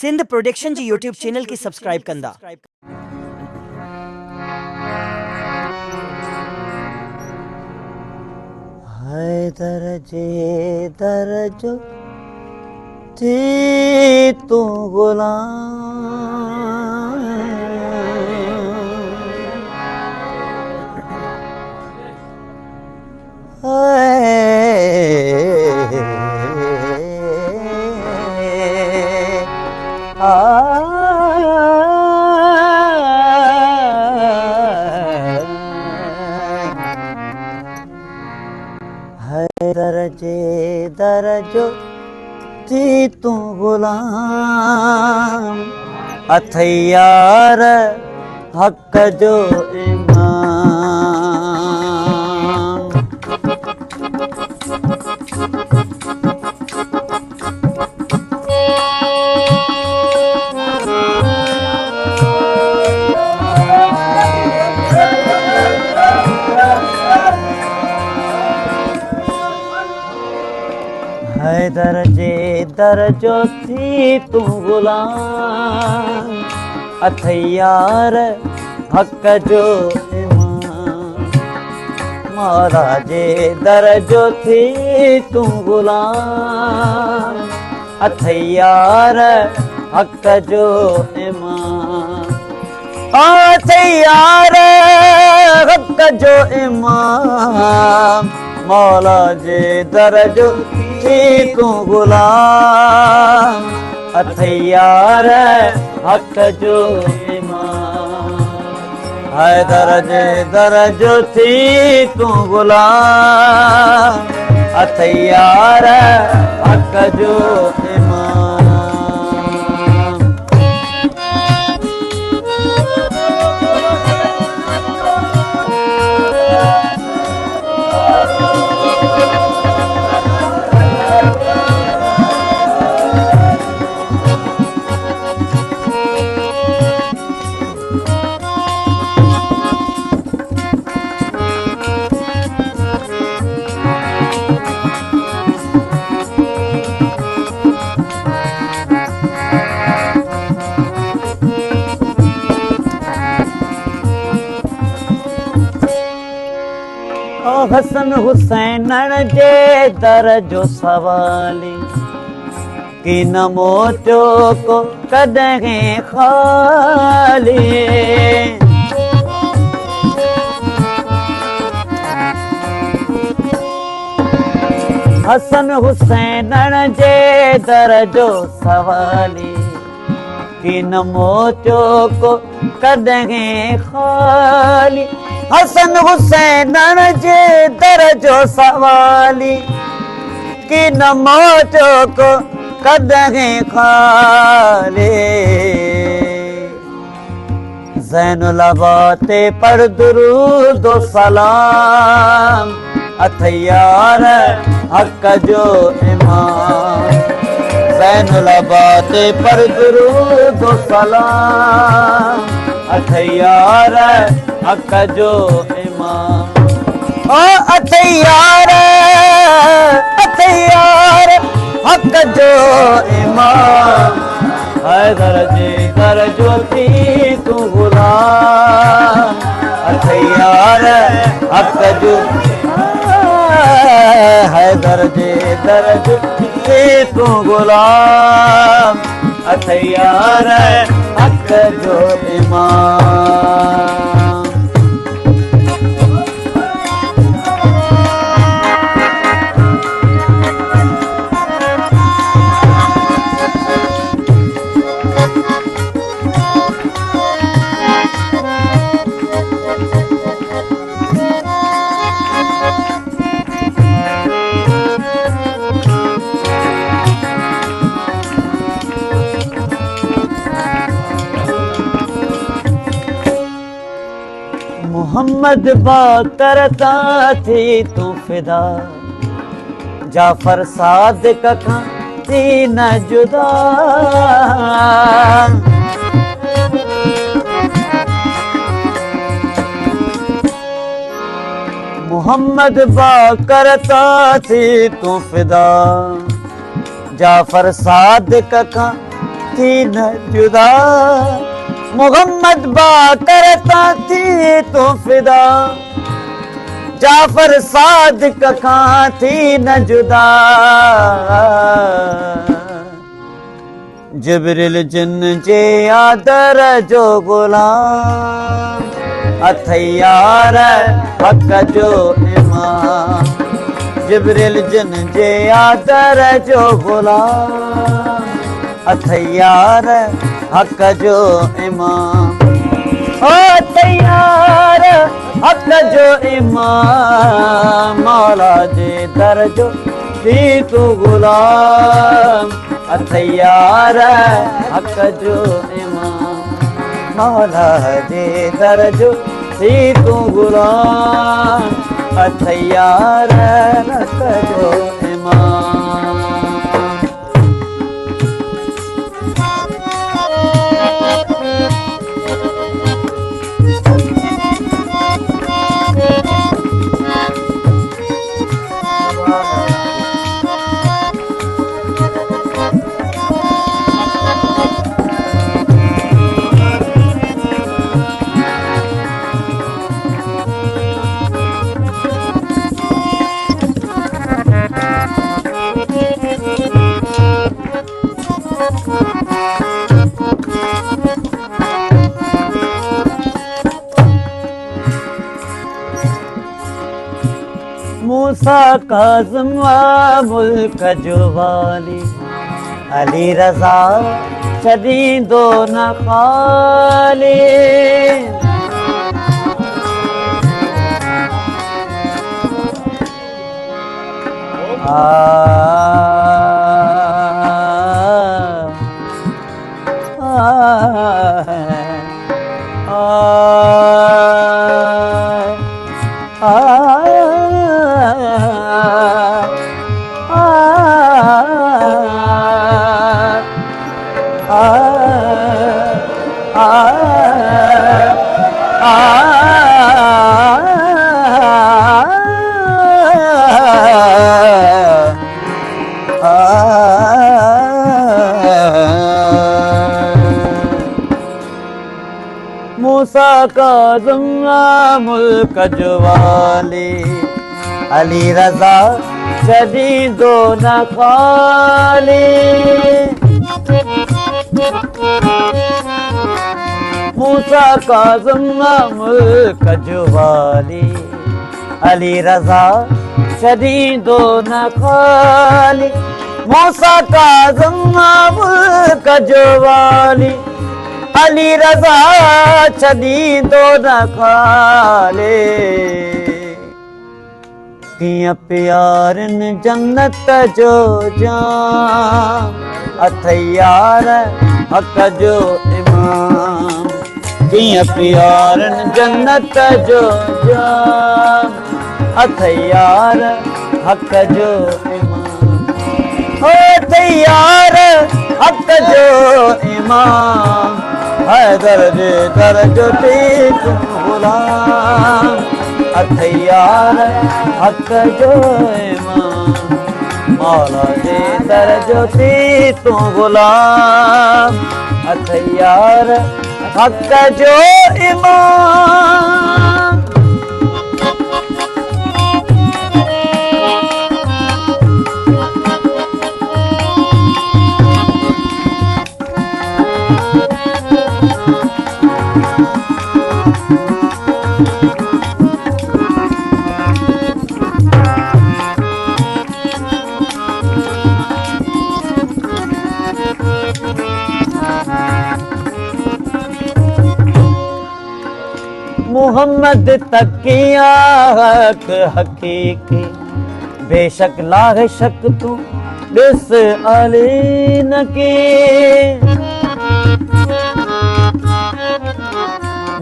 Sindh production जी YouTube channel की subscribe कंदा। हैदर जे दरजो थी तू गुलाम, हैदर जे दरजो थी तू गुलाम, अथैयार हक़ जो इमाम। हैदर जे दरजो थी तू गुलाम, अथैयार हक़ जो इमाम। मौला जे दरजो थी तू गुलाम, अथैयार हक़ जो इमाम। अथैयार हक़ जो इमाम, मौला जे दरजो थी तू गुलाम, अथैयार हक़ जो इमाम। हैदर जे दरजो थी तू गुलाम, अथैयार हक़ जो इमाम। हसन हुसैन जे दरजो सवाली, कि नमो चोको कदहें खाली। हसन हुसैन जे दरजो सवाली, कि नमो चोको कदहें खाली। हसन हुसैन जे दरजो सवाली, कि नमो चोको कदहें खाली। ज़ैनुल अबाते पर दुरूद व सलाम, अथैयार हक़ जो इमाम। ज़ैनुल अबाते पर दुरूद व सलाम, अथैयार हक़ जो इमाम। ओ अथैयार हक़ जो इमाम। हैदर जे दरजो थी तू गुलाम, अथैयार हक़ जो। हैदर जे दरजो थी तू गुलाम, अथैयार हक़ जो इमाम। मोहम्मद बा करता थी तू फिदा, जाफर सादिक खां थी न जुदा। मोहम्मद बा करता थी तू फिदा, जाफर सादिक खां थी न जुदा, मोहम्मद बा करता थी तो फिदा, जाफर सादिक खां थी न जुदा, जिब्रिल जिन जे आदर जो गुलाम, अथैयार हक जो इमाम, जिब्रिल जिन जे आदर जो गुलाम, अथैयार हक जो इमाम, ओ तैयार हक जो इमाम, मौला जे दर जो थी तू गुलाम, अथैयार हक जो इमाम, मौला जे दर जो थी तू गुलाम, अथैयार हक जो इमाम। मूसा काज़िम व मुल्क जो वाली, अली रज़ा छॾींदो न ख़ाली, मूसा काज़िम व मुल्क जो वाली, अली रज़ा छॾींदो न ख़ाली, मूसा काज़िम व मुल्क जो वाली, अली रज़ा छॾींदो न ख़ाली, मूसा काज़िम व मुल्क जो वाली, अली रज़ा छॾींदो न ख़ाली, कीअं प्यारनि जन्नत जो जाम, अथैयार हक जो इमाम, कीअं प्यारनि जन्नत जो जाम, अथैयार हक जो इमाम, ओ तैयार हक जो इमाम, हैदर जे दर जो थी तू गुलाम, अथैयार हक जो इमाम, मौला जे दर जो थी तू गुलाम, अथैयार हक जो इमाम। मोहम्मद तकिया हक हकीकी, बेशक लाहे शक तू ॾिस अली न की,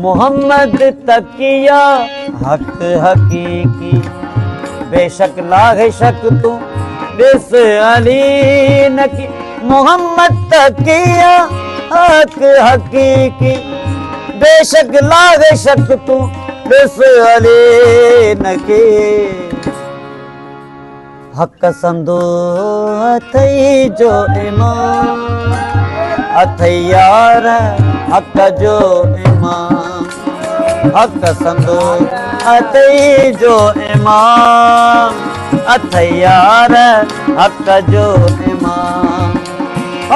मोहम्मद तकिया हक हकीकी, बेशक लाहे शक तू ॾिस अली न की, मोहम्मद तकिया हक हकीकी, बेशक लागे शक तू ॾिस अली न के, हक संदो अथई जो इमाम, अथैयार हक जो इमाम, हक संदो अथई जो इमाम, अथैयार हक जो इमाम,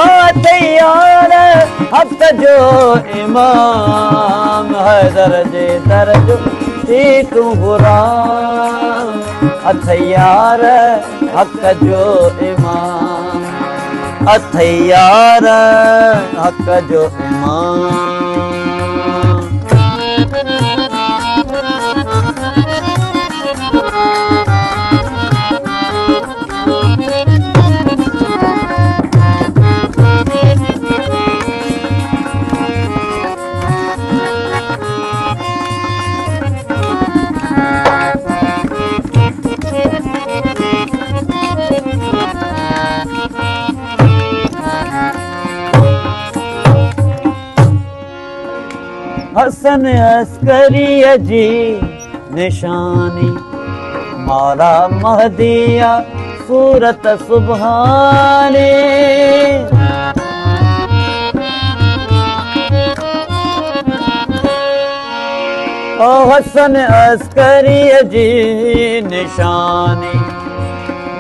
अथैयार हक जो इमाम, हैदर जे दरजो थी तू गुलाम, अथैयार हक जो इमाम, अथैयार हक जो इमाम। हसन अस्करी जी निशानी, मौला महदिया सूरत सुभानी, ओ हसन अस्करी जी निशानी,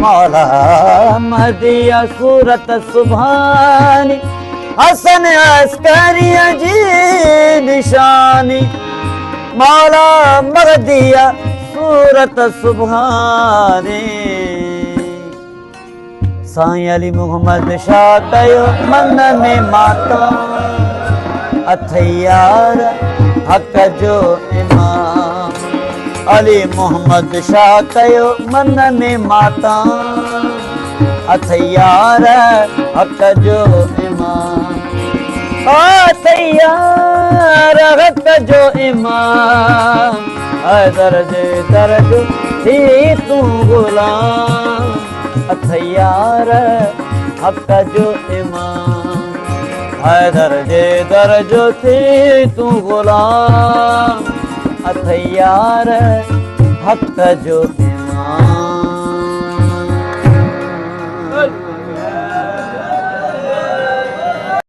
मौला महदिया सूरत सुभानी, हसन अस्करी जी निशानी, मौला महदिया सूरत सुभानी, साईं अली मोहम्मद शाह कयो मन में माता, अथैयार हक जो इमाम, अली मोहम्मद शाह कयो मन में माता, अथैयार हक जो इमाम, अथैयार हक जो इमाम, हैदर जे दरजो थी तू गुलाम, अथैयार हक जो इमाम, हैदर जे दरजो थी तू गुलाम, अथैयार हक जो इमाम।